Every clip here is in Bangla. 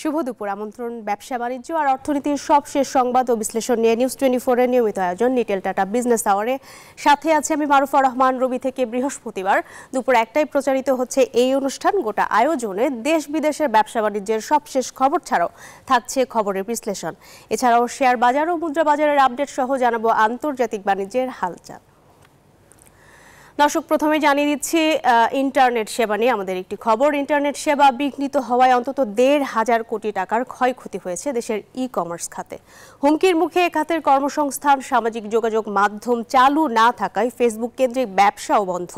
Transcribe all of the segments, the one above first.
শুভ দুপুর। আমন্ত্রণ ব্যবসা বাণিজ্য আর অর্থনীতির সবশেষ সংবাদ ও বিশ্লেষণ নিয়ে নিউজ 24 এর নিয়মিত আয়োজন নিটেল টাটা বিজনেস আওয়ারে। সাথে আছে আমি মারুফা রহমান রবি। থেকে বৃহস্পতিবার দুপুর 1টায় প্রচারিত হচ্ছে এই অনুষ্ঠান। গোটা আয়োজনে দেশ বিদেশের ব্যবসা বাণিজ্যের সবশেষ খবর ছাড়াও থাকছে খবরের বিশ্লেষণ। এছাড়াও শেয়ার বাজার ও মুদ্রা বাজারের আপডেট সহ জানাবো আন্তর্জাতিক বাণিজ্যের হালচাল। দর্শক, প্রথমে জানিয়ে দিচ্ছি ইন্টারনেট সেবা নিয়ে আমাদের একটি খবর। ইন্টারনেট সেবা বিঘ্নিত হওয়ায় অন্তত 1,500 কোটি টাকার ক্ষয়ক্ষতি হয়েছে দেশের ই-কমার্স খাতে। হুমকির মুখে এ খাতের কর্মসংস্থান, সামাজিক যোগাযোগ মাধ্যম চালু না থাকায় ফেসবুক কেন্দ্রিক ব্যবসাও বন্ধ।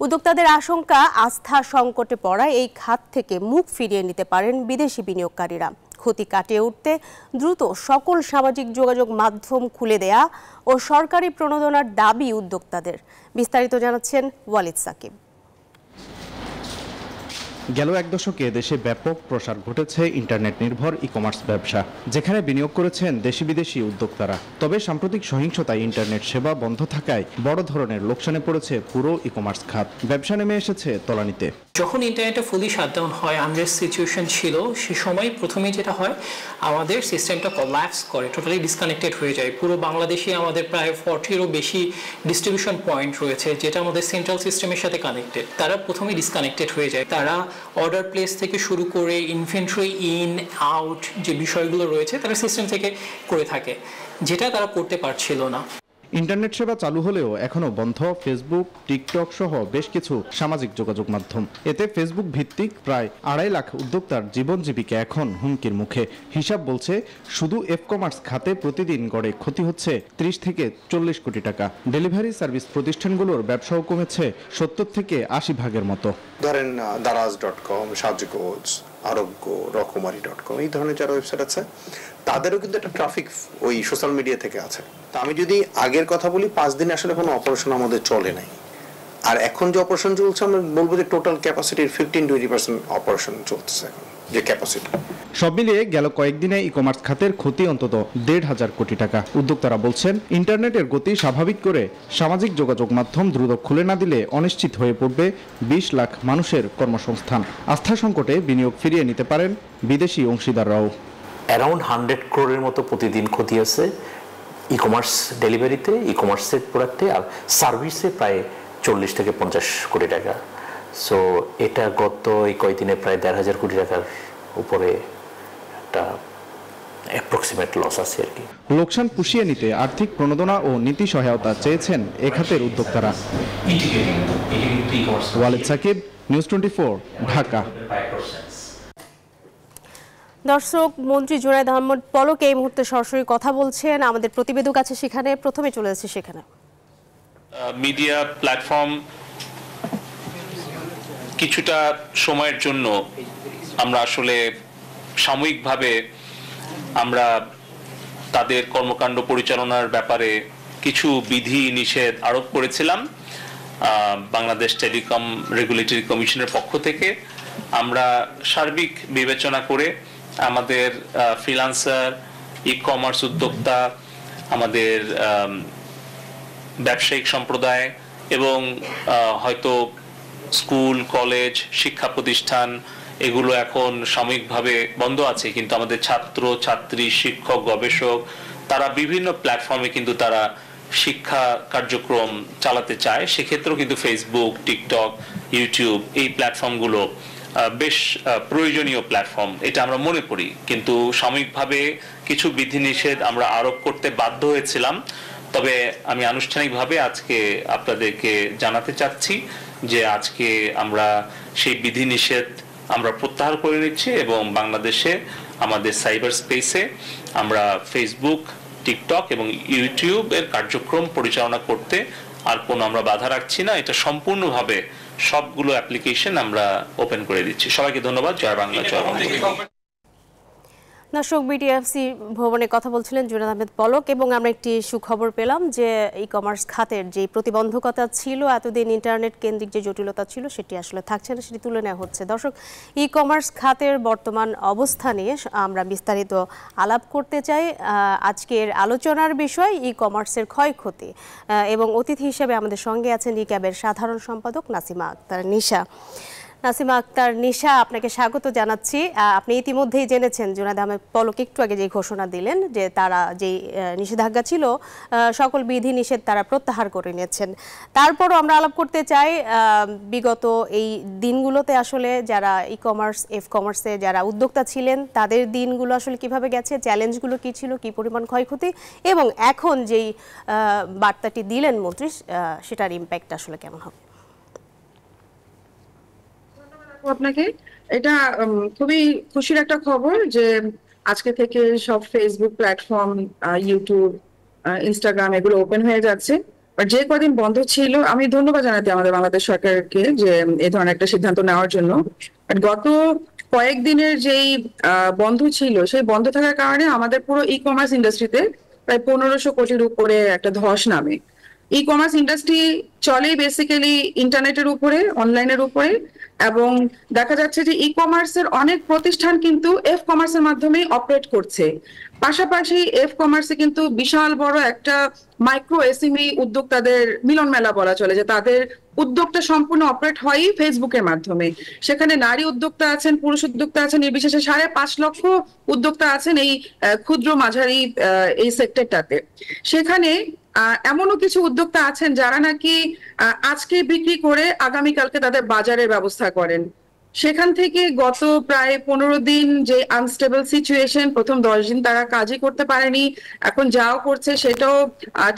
উদ্যোক্তাদের আশঙ্কা, আস্থা সংকটে পড়ায় এই খাত থেকে মুখ ফিরিয়ে নিতে পারেন বিদেশি বিনিয়োগকারীরা। ক্ষতি কাটিয়ে উঠতে দ্রুত সকল সামাজিক যোগাযোগ মাধ্যম খুলে দেয়া ও সরকারি প্রণোদনার দাবি উদ্যোক্তাদের। বিস্তারিত জানাচ্ছেন ওয়ালিদ সাকিব। গেল এক দশকে দেশে ব্যাপক প্রসার ঘটেছে ইন্টারনেট নির্ভর ই কমার্স ব্যবসা, যেখানে বিনিয়োগ করেছেন দেশি বিদেশি উদ্যোক্তারা। তবে সাম্প্রতিক সহিংসতায় ইন্টারনেট সেবা বন্ধ থাকায় বড় ধরনের লোকসানে পড়েছে পুরো ই কমার্স খাত। ব্যবসা নেমে এসেছে তলানিতে। যখন ইন্টারনেটে ফুলি শাটডাউন হয়, আনরেস্ট সিচুয়েশন ছিল, সে সময় প্রথমেই যেটা হয়, আমাদের সিস্টেমটা কোল্যাপস করে, টোটালি ডিসকানেক্টেড হয়ে যায়। পুরো বাংলাদেশে আমাদের প্রায় 40-এরও বেশি ডিস্ট্রিবিউশন পয়েন্ট রয়েছে, যেটা আমাদের সেন্ট্রাল সিস্টেমের সাথে কানেক্টেড। তারা প্রথমেই ডিসকানেক্টেড হয়ে যায়। তারা অর্ডার প্লেস থেকে শুরু করে ইনভেন্টরি ইন আউট যে বিষয়গুলো রয়েছে, তারা সিস্টেম থেকে করে থাকে, যেটা তারা করতে পারছিল না। ইন্টারনেট সেবা চালু হলেও এখনো বন্ধ ফেসবুক, টিকটক সহ বেশ কিছু সামাজিক যোগাযোগ মাধ্যম। এতে ফেসবুক ভিত্তিক প্রায় 2.5 লাখ উদ্যোক্তার জীবন জীবিকা এখন হুমকির মুখে। হিসাব বলছে শুধু এফ কমার্স খাতে প্রতিদিন গড়ে ক্ষতি হচ্ছে 30 থেকে 40 কোটি টাকা। ডেলিভারি সার্ভিস প্রতিষ্ঠানগুলোর ব্যবসাও কমেছে 70 থেকে 80 ভাগের মতো। ধরেন daraz.com, সাজগোজ, আরোগ্য, রকমারি.com, এই ধরনের যারা ওয়েবসাইট আছে, তাদেরও কিন্তু একটা ট্রাফিক ওই সোশ্যাল মিডিয়া থেকে আছে। তা আমি যদি আগের কথা বলি, 5 দিনে আসলে কোনো অপারেশন আমাদের চলে নাই। আর এখন যে অপারেশন চলছে, আমরা বলবো যে টোটাল ক্যাপাসিটির 15-20% অপারেশন চলছে এখন, যে ক্যাপাসিটি। সব মিলিয়ে গেল কয়েকদিনে ই কমার্স খাতের ক্ষতি অন্তত 1,500 কোটি টাকা। উদ্যোক্তারা বলছেন, ইন্টারনেটের গতি স্বাভাবিক করে সামাজিক যোগাযোগ মাধ্যম দ্রুত খুলে না দিলে অনিশ্চিত হয়ে পড়বে 20 লাখ মানুষের কর্মসংস্থান। আস্থা সংকটে বিনিয়োগ ফিরিয়ে নিতে পারেন বিদেশি অংশীদাররাও। অ্যারাউন্ড 100 crore মতো প্রতিদিন ক্ষতি আছে ই কমার্স ডেলিভারিতে, ই কমার্সের প্রোডাক্টে, আর সার্ভিসে প্রায় 40 থেকে 50 কোটি টাকা। সো এটা গত এই কয়েকদিনে প্রায় 1,500 কোটি টাকার উপরে একটা অ্যাপ্রক্সিমেট লস আছে আর কি। লোকসান পুষিয়ে নিতে আর্থিক প্রণোদনা ও নীতি সহায়তা চেয়েছেন এ খাতের উদ্যোক্তারা। ওয়ালিদ সাকিব, নিউজ 24, ঢাকা। দর্শক, মন্ত্রী জুনায়েদ আহমেদ পলক এই মুহূর্তে সরাসরি কথা বলছেন। আমাদের প্রতিবেদক আছে সেখানে, প্রথমে চলে যাচ্ছে সেখানে। মিডিয়া প্ল্যাটফর্ম কিছুটা সময়ের জন্য আমরা আসলে সাময়িকভাবে আমরা তাদের কর্মকাণ্ড পরিচালনার ব্যাপারে কিছু বিধি নিষেধ আরোপ করেছিলাম বাংলাদেশ টেলিকম রেগুলেটরি কমিশনের পক্ষ থেকে। আমরা সার্বিক বিবেচনা করে আমাদের ফ্রিল্যান্সার, ই কমার্স উদ্যোক্তা, আমাদের ব্যবসায়িক সম্প্রদায় এবং হয়তো স্কুল, কলেজ, শিক্ষা প্রতিষ্ঠান, এগুলো এখন সাময়িকভাবে বন্ধ আছে, কিন্তু আমাদের ছাত্র ছাত্রী, শিক্ষক, গবেষক, তারা বিভিন্ন প্ল্যাটফর্মে কিন্তু তারা শিক্ষা কার্যক্রম চালাতে চায়। সেক্ষেত্রেও কিন্তু ফেসবুক, টিকটক, ইউটিউব, এই প্ল্যাটফর্মগুলো বেশ প্রয়োজনীয় প্ল্যাটফর্ম, এটা আমরা মনে করি। কিন্তু সাময়িকভাবে কিছু বিধিনিষেধ আমরা আরোপ করতে বাধ্য হয়েছিলাম। তবে আমি আনুষ্ঠানিকভাবে আজকে আপনাদেরকে জানাতে চাচ্ছি যে আজকে আমরা সেই বিধিনিষেধ আমরা প্রত্যাহার করে নিচ্ছি এবং বাংলাদেশে আমাদের সাইবার স্পেসে আমরা ফেসবুক, টিকটক এবং ইউটিউবের কার্যক্রম পরিচালনা করতে আর কোনো আমরা বাধা রাখছি না। এটা সম্পূর্ণভাবে সবগুলো অ্যাপ্লিকেশন আমরা ওপেন করে দিচ্ছি। সবাইকে ধন্যবাদ। জয় বাংলা, জয় বাংলা। দর্শক, বিটিএফসি ভবনে কথা বলছিলেন জুনায়েদ আহমেদ পলক। এবং আমরা একটি সুখবর পেলাম যে ই কমার্স খাতের যে প্রতিবন্ধকতা ছিল, এতদিন ইন্টারনেট কেন্দ্রিক যে জটিলতা ছিল, সেটি আসলে থাকছে না, সেটি তুলে নেওয়া হচ্ছে। দর্শক, ই কমার্স খাতের বর্তমান অবস্থা নিয়ে আমরা বিস্তারিত আলাপ করতে চাই। আজকের আলোচনার বিষয় ই কমার্সের ক্ষয়ক্ষতি, এবং অতিথি হিসেবে আমাদের সঙ্গে আছেন ই ক্যাবের সাধারণ সম্পাদক নাসিমা আক্তার নিশা। নাসিমা আক্তার নিশা, আপনাকে স্বাগত জানাচ্ছি। আপনি ইতিমধ্যেই জেনেছেন জুনায়েদ আহমেদ পলক একটু আগে যে ঘোষণা দিলেন যে তারা যে নিষেধাজ্ঞা ছিল সকল বিধি নিষেধ তারা প্রত্যাহার করে নিয়েছেন। তারপরও আমরা আলাপ করতে চাই বিগত এই দিনগুলোতে আসলে যারা ই কমার্স কমার্সে যারা উদ্যোক্তা ছিলেন তাদের দিনগুলো আসলে কিভাবে গেছে, চ্যালেঞ্জগুলো কি ছিল, কি পরিমাণ ক্ষয়ক্ষতি, এবং এখন যেই বার্তাটি দিলেন মন্ত্রী সেটার ইম্প্যাক্ট আসলে কেমন হবে? আপনাকে এটা খুবই খুশির একটা খবর যে আজকে থেকে সব ফেসবুক প্ল্যাটফর্ম, ইউটিউব, ইনস্টাগ্রাম এগুলো ওপেন হয়ে যাচ্ছে। আর যে কদিন বন্ধ ছিল, আমি ধন্যবাদ জানাতে আমাদের বাংলাদেশ সরকারকে যে এই ধরনের একটা সিদ্ধান্ত নেওয়ার জন্য। আর গত কয়েকদিনের যেই বন্ধ ছিল, সেই বন্ধ থাকার কারণে আমাদের পুরো ই কমার্স ইন্ডাস্ট্রিতে প্রায় 1500 কোটির উপরে একটা ধস নামে। ই কমার্স ইন্ডাস্ট্রি চলে বেসিক্যালি ইন্টারনেটের উপরে, অনলাইনের উপরে, এবং দেখা যাচ্ছে যে ই কমার্সের অনেক প্রতিষ্ঠান কিন্তু এফ কমার্সের মাধ্যমে অপারেট করছে। পাশাপাশি এফ কমার্সে কিন্তু বিশাল বড় একটা মাইক্রো এসএমই উদ্যোক্তাদের মিলন মেলা বলা চলে, যে তাদের উদ্যোগটা সম্পূর্ণ অপারেট হয়ই ফেসবুকের মাধ্যমে। সেখানে নারী উদ্যোক্তা আছেন, পুরুষ উদ্যোক্তা আছেন, নির্বিশেষে 5.5 লক্ষ উদ্যোক্তা আছেন এই ক্ষুদ্র মাঝারি এই সেক্টরটাতে। সেখানে এমনও কিছু উদ্যোক্তা আছেন যারা নাকি আজকে বিক্রি করে আগামীকালকে তাদের বাজারের ব্যবস্থা করেন। সেখান থেকে গত প্রায় 15 দিন যে আনস্টেবল সিচুয়েশন, প্রথম 10 দিন তারা কাজই করতে পারেনি, এখন যাও করছে সেটাও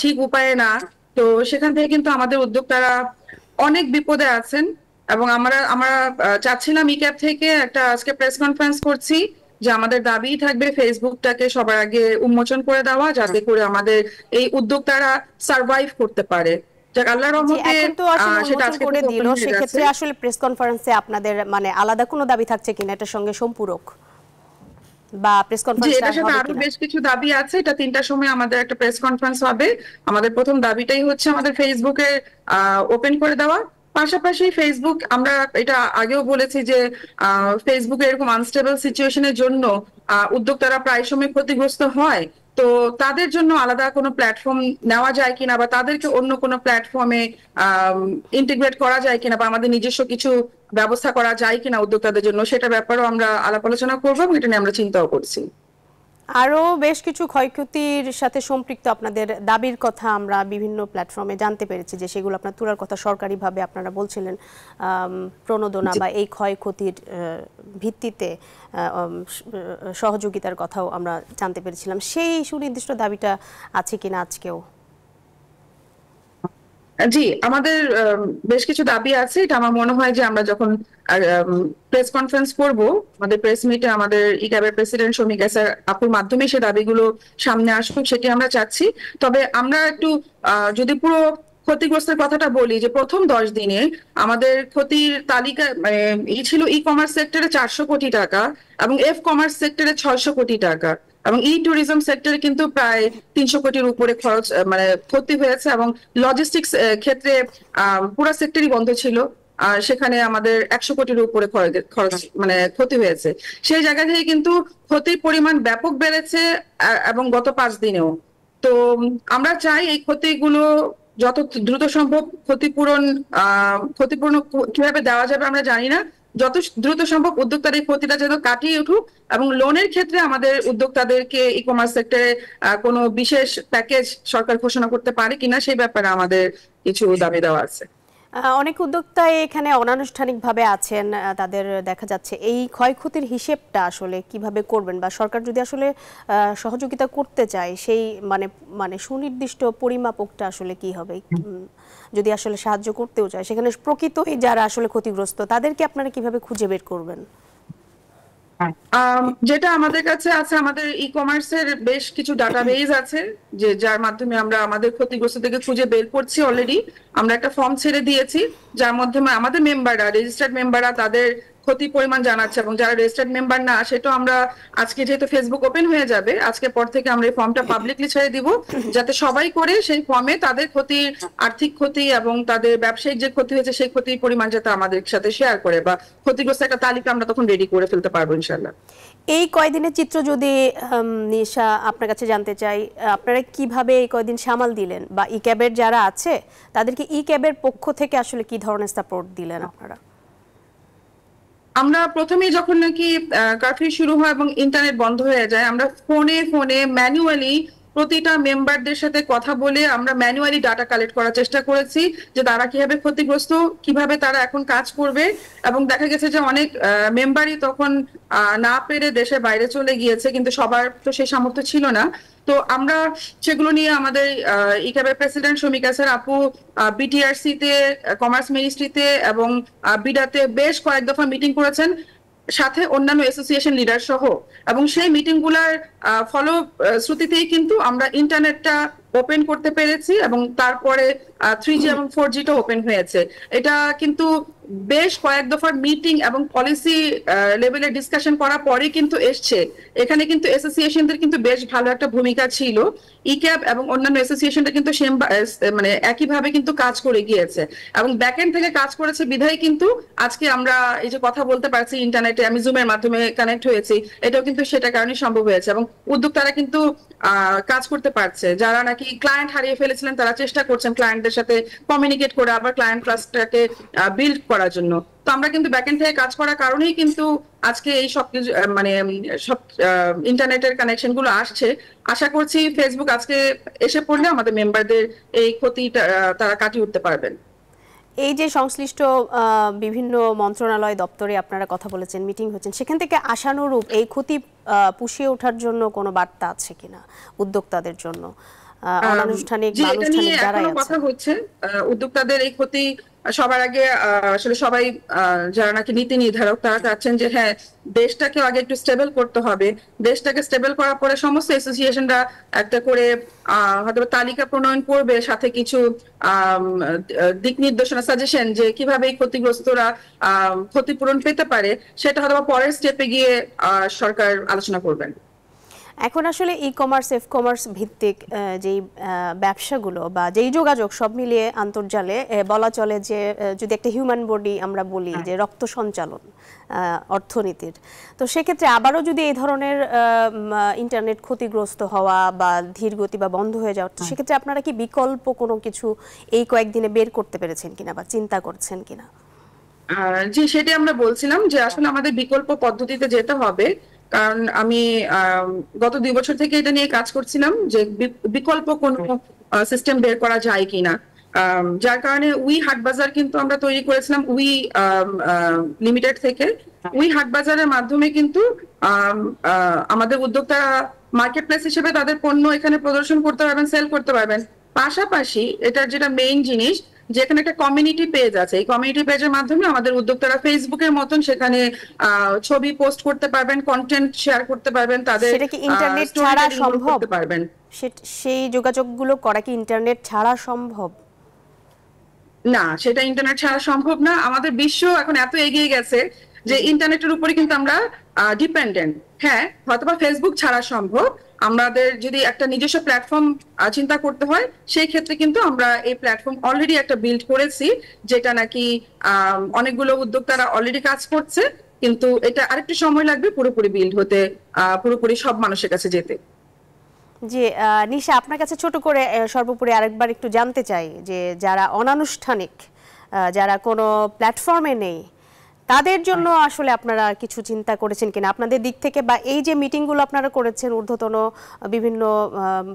ঠিক উপায়ে না। তো সেখান থেকে কিন্তু আমাদের উদ্যোক্তারা অনেক বিপদে আছেন, এবং আমরা চাচ্ছিলাম ইক্যাব থেকে একটা আজকে প্রেস কনফারেন্স করছি যে আমাদের দাবি থাকবে ফেসবুকটাকে সবার আগে উন্মোচন করে দেওয়া, যাতে করে আমাদের এই উদ্যোক্তারা সার্ভাইভ করতে পারে। আল্লাহর রহমতে সেটা আজকে করে দিল। সেক্ষেত্রে আসলে প্রেস কনফারেন্সে আপনাদের মানে আলাদা কোনো দাবি থাকছে কিনা এটার সঙ্গে সম্পূরক, বা প্রেস কনফারেন্স এটার সাথে আরো বেশ কিছু দাবি আছে। এটা 3টার সময় আমাদের একটা প্রেস কনফারেন্স হবে। আমাদের প্রথম দাবিটাই হচ্ছে আমাদের ফেসবুকে ওপেন করে দেওয়া। পাশাপাশি ফেসবুক, আমরা এটা আগেও বলেছি যে ফেসবুকে এরকম আনস্টেবল সিচুয়েশনের জন্য উদ্যোক্তারা প্রায় সময় ক্ষতিগ্রস্ত হয়। তো তাদের জন্য আলাদা কোনো প্ল্যাটফর্ম নেওয়া যায় কিনা, বা তাদেরকে অন্য কোনো প্ল্যাটফর্মে ইন্টিগ্রেট করা যায় কিনা, বা আমাদের নিজস্ব কিছু ব্যবস্থা করা যায় কিনা উদ্যোক্তাদের জন্য, সেটা ব্যাপারেও আমরা আলাপ আলোচনা করবো, এবং এটা নিয়ে আমরা চিন্তাও করছি। আরও বেশ কিছু ক্ষয়ক্ষতির সাথে সম্পৃক্ত আপনাদের দাবির কথা আমরা বিভিন্ন প্ল্যাটফর্মে জানতে পেরেছি, যে সেগুলো আপনার তোলার কথা সরকারিভাবে আপনারা বলছিলেন প্রণোদনা বা এই ক্ষয়ক্ষতির ভিত্তিতে সহযোগিতার কথাও আমরা জানতে পেরেছিলাম। সেই সুনির্দিষ্ট দাবিটা আছে কিনা আজকেও? জি, আমাদের বেশ কিছু দাবি আছে। এটা আমার মনে হয় যে আমরা যখন প্রেস কনফারেন্স করব, আমাদের প্রেস মিটে আমাদের ইক্যাবের প্রেসিডেন্ট শমিক এসার আপুর মাধ্যমে সে দাবিগুলো সামনে আসুক, সেটি আমরা চাচ্ছি। তবে আমরা একটু যদি পুরো ক্ষতিগ্রস্তের কথাটা বলি, যে প্রথম 10 দিনে আমাদের ক্ষতির তালিকা মানে ছিল ই কমার্স সেক্টরে 400 কোটি টাকা, এবং এফ কমার্স সেক্টরে 600 কোটি টাকা, এবং ই ট্যুরিজম সেক্টরে কিন্তু প্রায় 300 কোটির উপরে খরচ মানে ক্ষতি হয়েছে, এবং লজিস্টিক্স ক্ষেত্রে পুরো সেক্টরই বন্ধ ছিল। সেখানে আমাদের 100 কোটির উপরে খরচ মানে ক্ষতি হয়েছে। সেই জায়গা থেকে কিন্তু ক্ষতির পরিমাণ ব্যাপক বেড়েছে, এবং গত 5 দিনেও। তো আমরা চাই এই ক্ষতিগুলো যত দ্রুত সম্ভব ক্ষতিপূরণ কিভাবে দেওয়া যাবে আমরা জানি না, যত দ্রুত সম্ভব উদ্যোক্তাদের ক্ষতিটা যেন কাটিয়ে উঠুক, এবং লোনের ক্ষেত্রে আমাদের উদ্যোক্তাদেরকে ই কমার্স সেক্টরে কোনো বিশেষ প্যাকেজ সরকার ঘোষণা করতে পারে কিনা সেই ব্যাপারে আমাদের কিছু দাবি দেওয়া আছে। অনেক উদ্যোক্তা এখানে অনানুষ্ঠানিকভাবে আছেন, তাদের দেখা যাচ্ছে এই ক্ষয়ক্ষতির হিসেবটা আসলে কিভাবে করবেন, বা সরকার যদি আসলে সহযোগিতা করতে চায় সেই মানে সুনির্দিষ্ট পরিমাপকটা আসলে কি হবে, যদি আসলে সাহায্য করতেও চায় সেখানে প্রকৃতই যারা আসলে ক্ষতিগ্রস্ত তাদেরকে আপনারা কিভাবে খুঁজে বের করবেন? যেটা আমাদের কাছে আছে, আমাদের ই কমার্সের বেশ কিছু ডাটাবেজ আছে, যে যার মাধ্যমে আমরা আমাদের ক্ষতিগ্রস্ত থেকে খুঁজে বের করছি। অলরেডি আমরা একটা ফর্ম ছেড়ে দিয়েছি, যার মাধ্যমে আমাদের মেম্বাররা, রেজিস্টার্ড মেম্বাররা তাদের ক্ষতির পরিমাণ জানাচ্ছে, এবং যারা রেজিস্টার্ড মেম্বার না সেটাও আমরা আজকে যেহেতু ফেসবুক ওপেন হয়ে যাবে, আজকের পর থেকে আমরা এই ফর্মটা পাবলিকলি ছেড়ে দিব, যাতে সবাই করে সেই ফর্মে তাদের ক্ষতির আর্থিক ক্ষতি এবং তাদের ব্যবসায়িক যে ক্ষতি হয়েছে সেই ক্ষতির পরিমাণ যাতে আমাদের সাথে শেয়ার করে, বা ক্ষতিগ্রস্ত একটা তালিকা আমরা তখন রেডি করে ফেলতে পারবো ইনশাআল্লাহ। এই কয়দিনের চিত্র যদি নিশা আপনার কাছে জানতে চাই, আপনারা কিভাবে এই কয়দিন সামাল দিলেন, বা ই ক্যাবের যারা আছে তাদেরকে ই ক্যাবের পক্ষ থেকে আসলে কি ধরনের সাপোর্ট দিলেন আপনারা? আমরা প্রথমেই যখন নাকি কারফিউ শুরু হয় এবং ইন্টারনেট বন্ধ হয়ে যায়, আমরা ফোনে ম্যানুয়ালি প্রতিটা মেম্বারদের সাথে কথা বলে আমরা ম্যানুয়ালি ডাটা কালেক্ট করার চেষ্টা করেছি যে তারা কিভাবে ক্ষতিগ্রস্ত, কিভাবে তারা এখন কাজ করবে। এবং দেখা গেছে যে অনেক মেম্বারই তখন না পেরে দেশের বাইরে চলে গিয়েছে, কিন্তু সবার তো সেই সামর্থ্য ছিল না। তো আমরা সেগুলো নিয়ে আমাদের ইক্যাবের প্রেসিডেন্ট শমিকা স্যার আপু বিটিআরসি তে, কমার্স মিনিস্ট্রিতে এবং বিডাতে বেশ কয়েক দফা মিটিং করেছেন, সাথে অন্যান্য অ্যাসোসিয়েশন লিডার সহ। এবং সেই মিটিং গুলার ফলশ্রুতিতেই কিন্তু আমরা ইন্টারনেটটা ওপেন করতে পেরেছি এবং তারপরে 3G এবং 4G-টা ওপেন হয়েছে। এটা কিন্তু বেশ কয়েক দফার মিটিং এবং পলিসি লেভেলে ডিসকাশন করার পরে কিন্তু এসছে। এখানে কিন্তু অ্যাসোসিয়েশনদের কিন্তু বেশ ভালো একটা ভূমিকা ছিল। ইক্যাব এবং অন্যান্য অ্যাসোসিয়েশনটা কিন্তু মানে একইভাবে কিন্তু কাজ করে গিয়েছে এবং ব্যাকএন্ড থেকে কাজ করেছে বিধায় কিন্তু আজকে আমরা এই যে কথা বলতে পারছি ইন্টারনেটে, আমি জুমের মাধ্যমে কানেক্ট হয়েছি, এটাও কিন্তু সেটা কারণে সম্ভব হয়েছে। এবং উদ্যোক্তারা কিন্তু কাজ করতে পারছে, যারা নাকি ক্লায়েন্ট হারিয়ে ফেলেছিলেন তারা চেষ্টা করছেন ক্লায়েন্টদের সাথে কমিউনিকেট করে আবার ক্লায়েন্ট ট্রাস্টটাকে বিল্ড করার জন্য। তো আমরা কিন্তু ব্যাকএন্ড থেকে কাজ করার কারণেই কিন্তু আজকে এই সব কিছু মানে সব ইন্টারনেটের কানেকশন গুলো আসছে। আশা করছি ফেসবুক আজকে এসে পড়লে আমাদের মেম্বারদের এই ক্ষতিটা তারা কাটিয়ে উঠতে পারবেন। এই যে সংশ্লিষ্ট বিভিন্ন মন্ত্রণালয় দপ্তরে আপনারা কথা বলেছেন, মিটিং হচ্ছেন, সেখান থেকে আশানুরূপ এই ক্ষতি পুষিয়ে ওঠার জন্য কোনো বার্তা আছে কিনা উদ্যোক্তাদের জন্য? অনানুষ্ঠানিক যারা কথা হচ্ছে উদ্যোক্তাদের এই ক্ষতি সবার আগে আসলে সবাই যারা নাকি নীতি নির্ধারক তারা চাচ্ছেন যে হ্যাঁ দেশটাকে আগে একটু স্টেবল করতে হবে। দেশটাকে স্টেবল করার পরে সমস্ত অ্যাসোসিয়েশনরা একটা করে হয়তো তালিকা প্রণয়ন করবে, সাথে কিছু দিক নির্দেশনা সাজেশন যে কিভাবে এই ক্ষতিগ্রস্তরা ক্ষতিপূরণ পেতে পারে, সেটা হয়তো পরের স্টেপে গিয়ে সরকার আলোচনা করবেন। এখন আসলে ই কমার্স, এফ কমার্স ভিত্তিক যেই ব্যবসাগুলো বা যেই যোগাযোগ সব মিলিয়ে আন্তর্জালে বলা চলে যে যদি একটা হিউম্যান বডি আমরা বলি যে রক্ত সঞ্চালন অর্থনীতির, তো সেক্ষেত্রে আবারও যদি এই ধরনের ইন্টারনেট ক্ষতিগ্রস্ত হওয়া বা ধীর গতি বা বন্ধ হয়ে যাওয়া, তো সেক্ষেত্রে আপনারা কি বিকল্প কোনো কিছু এই কয়েকদিনে বের করতে পেরেছেন কিনা বা চিন্তা করছেন কিনা? জি, সেটাই আমরা বলছিলাম যে আসলে আমাদের বিকল্প পদ্ধতিতে যেতে হবে। কারণ আমি গত 2 বছর থেকে এটা নিয়ে কাজ করছিলাম যে বিকল্প কোনো সিস্টেম বের করা যায় কিনা, যার কারণে উই হাটবাজার কিন্তু আমরা তৈরি করেছিলাম উই লিমিটেড থেকে। উই হাটবাজারের মাধ্যমে কিন্তু আমাদের উদ্যোক্তারা মার্কেট প্লেস হিসেবে তাদের পণ্য এখানে প্রদর্শন করতে পারবেন, সেল করতে পারবেন। পাশাপাশি এটার যেটা মেইন জিনিস, যেখানে একটা কমিউনিটি পেজ আছে, এই কমিউনিটি পেজের মাধ্যমে আমাদের উদ্যোক্তারা ফেসবুকের মতন সেখানে ছবি পোস্ট করতে পারবেন, কন্টেন্ট শেয়ার করতে পারবেন, তাদের সেটা কি ইন্টারনেট ছাড়া সম্ভব? পারবেন সেই যোগাযোগগুলো করা কি ইন্টারনেট ছাড়া সম্ভব? না, সেটা ইন্টারনেট ছাড়া সম্ভব না। আমাদের বিশ্ব এখন এত এগিয়ে গেছে যে ইন্টারনেটের উপরে কিন্তু আমরা ডিপেন্ডেন্ট। হ্যাঁ, হয়তোবা ফেসবুক ছাড়া সম্ভব, আমাদের যদি একটা নিজস্ব প্ল্যাটফর্ম চিন্তা করতে হয় সেই ক্ষেত্রে কিন্তু আমরা এই প্ল্যাটফর্ম অলরেডি একটা বিল্ড করেছি, যেটা নাকি অনেকগুলো উদ্যোক্তারা অলরেডি কাজ করছে, কিন্তু এটা আরেকটু সময় লাগবে পুরোপুরি বিল্ড হতে, পুরোপুরি সব মানুষের কাছে যেতে। জি, নিশা আপনার কাছে ছোট করে সর্বোপরি আরেকবার একটু জানতে চাই যে যারা অনানুষ্ঠানিক, যারা কোনো প্ল্যাটফর্মে নেই, তাদের জন্য আসলে আপনারা কিছু চিন্তা করেছেন কিনা আপনাদের দিক থেকে, বা এই যে মিটিংগুলো আপনারা করেছেন ঊর্ধ্বতন বিভিন্ন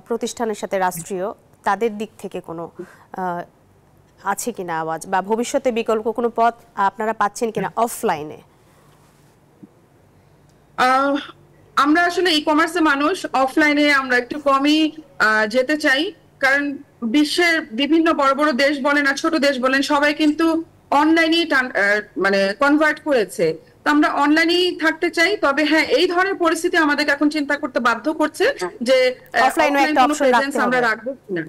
প্রতিষ্ঠানের সাথে রাষ্ট্রীয়, তাদের দিক থেকে কোনো আছে কিনা আওয়াজ, বা ভবিষ্যতে বিকল্প কোনো পথ আপনারা পাচ্ছেন কিনা অফলাইনে? আমরা আসলে ই কমার্সের মানুষ, অফলাইনে আমরা একটু কমই যেতে চাই, কারণ বিশ্বের বিভিন্ন বড় বড় দেশ বলেন আর ছোট দেশ বলেন সবাই কিন্তু অনলাইনেই মানে কনভার্ট করেছে। তো আমরা অনলাইনেই থাকতে চাই। তবে হ্যাঁ, এই ধরনের পরিস্থিতি আমাদেরকে এখন চিন্তা করতে বাধ্য করছে যে অফলাইনে একটা অপশন আমরা রাখবো কিনা।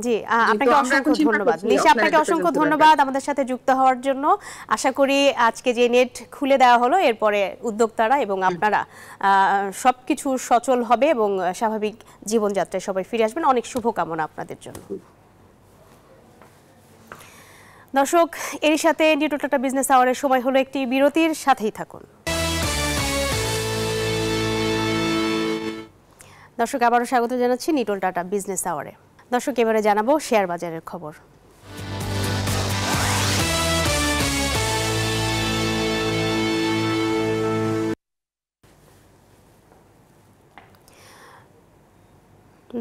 জি, আপনাকে অসংখ্য ধন্যবাদ নিশা, আপনাকে অসংখ্য ধন্যবাদ আমাদের সাথে যুক্ত হওয়ার জন্য। আশা করি আজকে যে নেট খুলে দেওয়া হলো এরপরে উদ্যোক্তারা এবং আপনারা সবকিছু সচল হবে এবং স্বাভাবিক জীবনযাত্রায় সবাই ফিরে আসবেন। অনেক শুভকামনা আপনাদের জন্য। দর্শক, এর সাথে নিউটন টাটা বিজনেস আওয়ারের সময় হলো একটি বিরতির, সাথেই থাকুন। দর্শক, আবারও স্বাগত জানাচ্ছি নিউটন টাটা বিজনেস আওয়ারে। দর্শক, এবারে জানাবো শেয়ার বাজারের খবর।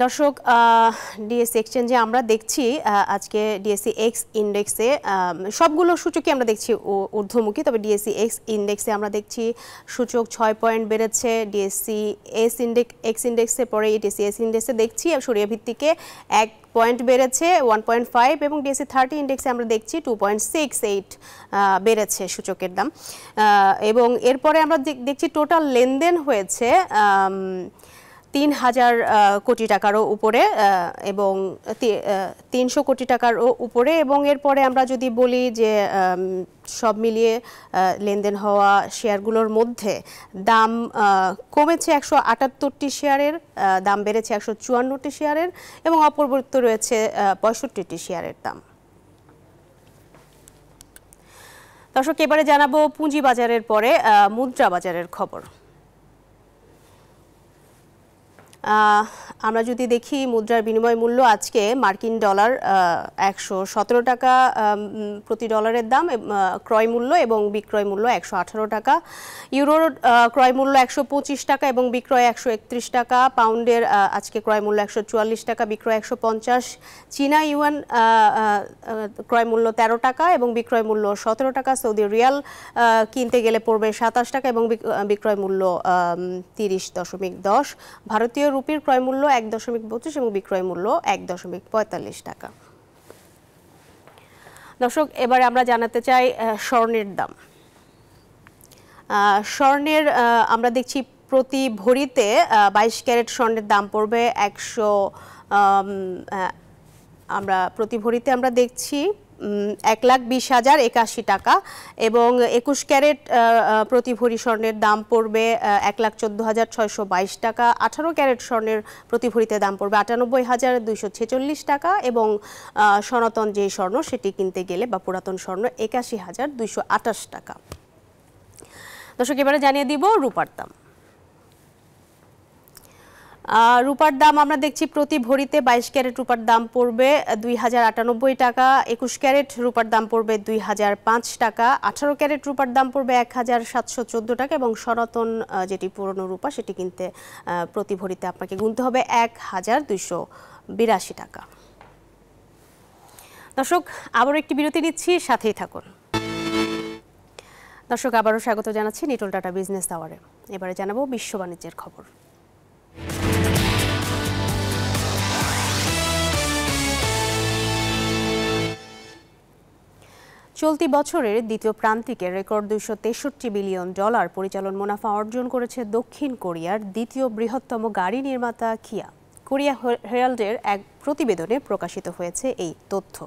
দর্শক, ডিএসসি এক্সচেঞ্জে আমরা দেখছি আজকে ডিএসসি এক্স ইন্ডেক্সে সবগুলো সূচকই আমরা দেখছি ঊর্ধ্বমুখী, তবে ডিএসসি এক্স ইন্ডেক্সে আমরা দেখছি সূচক 6 পয়েন্ট বেড়েছে। ডিএসসি এক্স ইন্ডেক্সের পরে ডিএসসি এস ইন্ডেক্সে দেখছি সরিয়া ভিত্তিকে 1 পয়েন্ট বেড়েছে 1.5, এবং ডিএসসি 30 ইন্ডেক্সে আমরা দেখছি 2.68 বেড়েছে সূচকের দাম। এবং এরপরে আমরা দেখছি টোটাল লেনদেন হয়েছে 3000 কোটি টাকারও উপরে এবং 300 কোটি টাকারও উপরে। এবং এরপরে আমরা যদি বলি যে সব মিলিয়ে লেনদেন হওয়া শেয়ারগুলোর মধ্যে দাম কমেছে 178টি শেয়ারের, দাম বেড়েছে 154টি শেয়ারের, এবং অপরিবর্তিত রয়েছে 65টি শেয়ারের দাম। দর্শক, এবারে জানাবো পুঁজিবাজারের পরে মুদ্রা বাজারের খবর। আমরা যদি দেখি মুদ্রার বিনিময় মূল্য আজকে মার্কিন ডলার 117 টাকা প্রতি ডলারের দাম ক্রয় মূল্য, এবং বিক্রয় মূল্য 118 টাকা। ইউরোর ক্রয় মূল্য 125 টাকা এবং বিক্রয় 131 টাকা। পাউন্ডের আজকে ক্রয় মূল্য 144 টাকা, বিক্রয় 150। চীনা ইউয়ান ক্রয় মূল্য 13 টাকা এবং বিক্রয় মূল্য 17 টাকা। সৌদি রিয়াল কিনতে গেলে পড়বে 27 টাকা এবং বিক্রয় মূল্য 30.10। ভারতীয় রুপির ক্রয় মূল্য 1.32 এবং বিক্রয় মূল্য 1.45 টাকা। দর্শক, এবারে আমরা জানাতে চাই স্বর্ণের দাম। স্বর্ণের আমরা দেখছি প্রতি ভরিতে 22 ক্যারেট স্বর্ণের দাম পড়বে আমরা প্রতি ভরিতে আমরা দেখছি 1,20,081 টাকা, এবং 21 ক্যারেট প্রতি ভরি স্বর্ণের দাম পড়বে 1,14,622 টাকা। 18 ক্যারেট স্বর্ণের প্রতি ভরিতে দাম পড়বে 98,246 টাকা, এবং সনাতন যে স্বর্ণ সেটি কিনতে গেলে বা পুরাতন স্বর্ণ 81,228 টাকা। দর্শক, এবারে জানিয়ে দিব রূপার দাম। রূপার দাম আমরা দেখছি প্রতি ভরিতে 22 ক্যারেট রূপার দাম পড়বে 2,098 টাকা, 21 ক্যারেট রূপার দাম পড়বে 2,005 টাকা, 18 ক্যারেট রূপার দাম পড়বে 1,714 টাকা, এবং সনাতন যেটি পুরনো রূপা সেটি কিনতে প্রতি ভরিতে আপনাকে গুনতে হবে 1,282 টাকা। দর্শক, আবারও একটি বিরতি নিচ্ছি, সাথেই থাকুন। দর্শক, আবারও স্বাগত জানাচ্ছি নিটল টাটা বিজনেস আওয়ারে। এবারে জানাবো বিশ্ব বাণিজ্যের খবর। চলতি বছরের দ্বিতীয় প্রান্তিকে রেকর্ড $263 বিলিয়ন পরিচালন মুনাফা অর্জন করেছে দক্ষিণ কোরিয়ার দ্বিতীয় বৃহত্তম গাড়ি নির্মাতা কিয়া। কোরিয়া হেরাল্ডের এক প্রতিবেদনে প্রকাশিত হয়েছে এই তথ্য।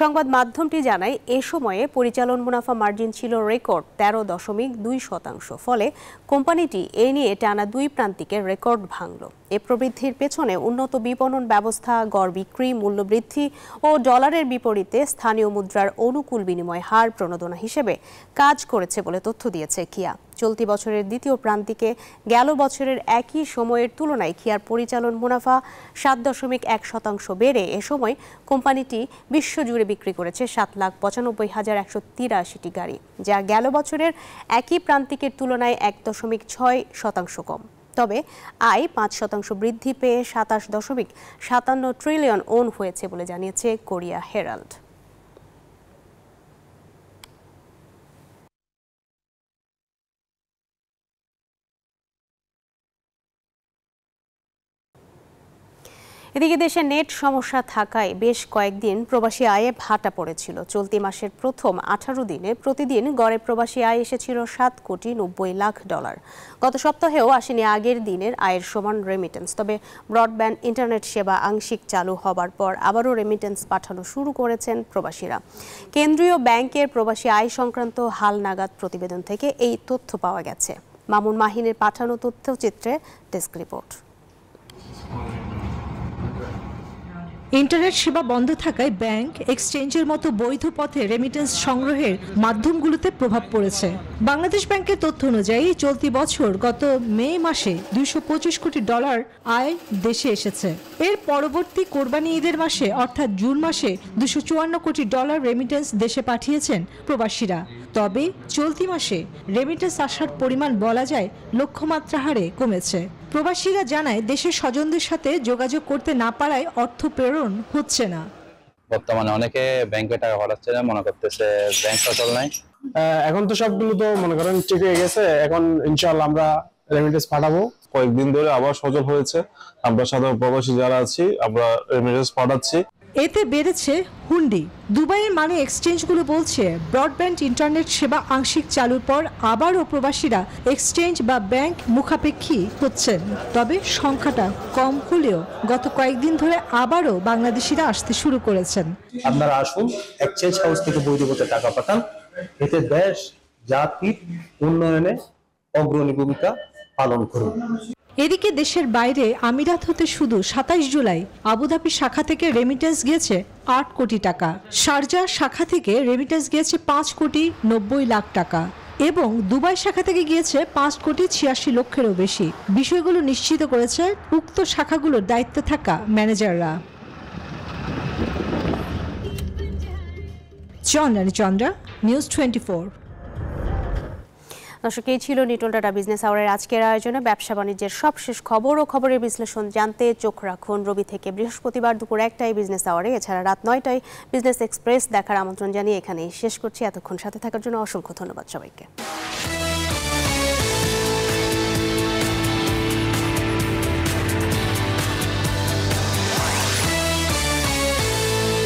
সংবাদ মাধ্যমটি জানায় এ সময়ে পরিচালন মুনাফা মার্জিন ছিল রেকর্ড 13.2%। ফলে কোম্পানিটি এ নিয়ে টানা 2 প্রান্তিকের রেকর্ড ভাঙল। এ প্রবৃদ্ধির পেছনে উন্নত বিপণন ব্যবস্থা, গড় বিক্রি মূল্য বৃদ্ধি ও ডলারের বিপরীতে স্থানীয় মুদ্রার অনুকূল বিনিময় হার প্রণোদনা হিসেবে কাজ করেছে বলে তথ্য দিয়েছে কিয়া। চলতি বছরের দ্বিতীয় প্রান্তিকে গেল বছরের একই সময়ের তুলনায় কিয়ার পরিচালন মুনাফা 7.1% বেড়ে এ সময় কোম্পানিটি বিশ্বজুড়ে বিক্রি করেছে 7,95,183টি গাড়ি, যা গেল বছরের একই প্রান্তিকের তুলনায় 1.6% কম। তবে আয় 5% বৃদ্ধি পেয়ে 27.57 ট্রিলিয়ন ওন হয়েছে বলে জানিয়েছে কোরিয়া হেরাল্ড। এদিকে দেশে নেট সমস্যা থাকায় বেশ কয়েকদিন প্রবাসী আয়ে ভাটা পড়েছিল। চলতি মাসের প্রথম 18 দিনে প্রতিদিন গড়ে প্রবাসী আয় এসেছিল $7,90,00,000। গত সপ্তাহেও আসেনি আগের দিনের আয়ের সমান রেমিটেন্স। তবে ব্রডব্যান্ড ইন্টারনেট সেবা আংশিক চালু হবার পর আবারও রেমিটেন্স পাঠানো শুরু করেছেন প্রবাসীরা। কেন্দ্রীয় ব্যাংকের প্রবাসী আয় সংক্রান্ত হালনাগাদ প্রতিবেদন থেকে এই তথ্য পাওয়া গেছে। মামুন মাহিনের পাঠানো তথ্যচিত্রে ডেস্ক রিপোর্ট। ইন্টারনেট সেবা বন্ধ থাকায় ব্যাংক, এক্সচেঞ্জের মতো বৈধ পথে রেমিটেন্স সংগ্রহের মাধ্যমগুলোতে প্রভাব পড়েছে। বাংলাদেশ ব্যাংকের তথ্য অনুযায়ী চলতি বছর গত মে মাসে $225 কোটি আয় দেশে এসেছে। এর পরবর্তী কোরবানি ঈদের মাসে অর্থাৎ জুন মাসে $254 কোটি রেমিটেন্স দেশে পাঠিয়েছেন প্রবাসীরা। তবে চলতি মাসে রেমিটেন্স আসার পরিমাণ বলা যায় লক্ষ্যমাত্রা হারে কমেছে। প্রবাসীরা জানায় দেশের স্বজনদের সাথে যোগাযোগ করতে না পারায় অর্থ প্রেরণ হচ্ছে না। বর্তমানে অনেকে ব্যাংকে টাকা পাঠাচ্ছে না, মনে করতেছে ব্যাংক সচল নাই। এখন তো সবগুলো তো মনে করেন ঠিক হয়ে গেছে, এখন ইনশাআল্লাহ আমরা রেমিটেন্স পাঠাবো। কয়েকদিন ধরে আবার সচল হয়েছে, আমরা সাধারণ প্রবাসী যারা আছি আমরা রেমিটেন্স পাঠাচ্ছি। এতে বেড়েছে হুন্ডি। দুবাইয়ের মানি এক্সচেঞ্জগুলো বলছে ব্রডব্যান্ড ইন্টারনেট সেবা আংশিক চালুর পর আবারও প্রবাসীরা এক্সচেঞ্জ বা ব্যাংক মুখাপেক্ষী হচ্ছেন। তবে সংখ্যাটা কম হলেও গত কয়েকদিন ধরে আবারও বাংলাদেশিরা আসতে শুরু করেছেন। আপনারা আসুন, এক্সচেঞ্জ হাউস থেকে বৈধ পথে টাকা পাঠান, এতে দেশ জাতির উন্নয়নে অগ্রণী ভূমিকা পালন করুন। এদিকে দেশের বাইরে আমিরাত হতে শুধু 27 জুলাই আবুধাবি শাখা থেকে রেমিটেন্স গিয়েছে 8 কোটি টাকা, শারজা শাখা থেকে রেমিটেন্স গিয়েছে 5,90,00,000 টাকা এবং দুবাই শাখা থেকে গিয়েছে 5,86,00,000-এরও বেশি। বিষয়গুলো নিশ্চিত করেছে উক্ত শাখাগুলোর দায়িত্বে থাকা ম্যানেজাররা। চন্দ্রা, নিউজ 24। দর্শক, এই ছিল নিটল ডাটা বিজনেস আওয়ারের আজকের আয়োজনে। ব্যবসা বাণিজ্যের সবশেষ খবর ও খবরের বিশ্লেষণ জানতে চোখ রাখুন রবি থেকে বৃহস্পতিবার দুপুর 1টায় বিজনেস আওয়ারে। এছাড়া রাত 9টায় বিজনেস এক্সপ্রেস দেখার আমন্ত্রণ জানিয়ে এখানেই শেষ করছি। এতক্ষণ সাথে থাকার জন্য অসংখ্য ধন্যবাদ সবাইকে।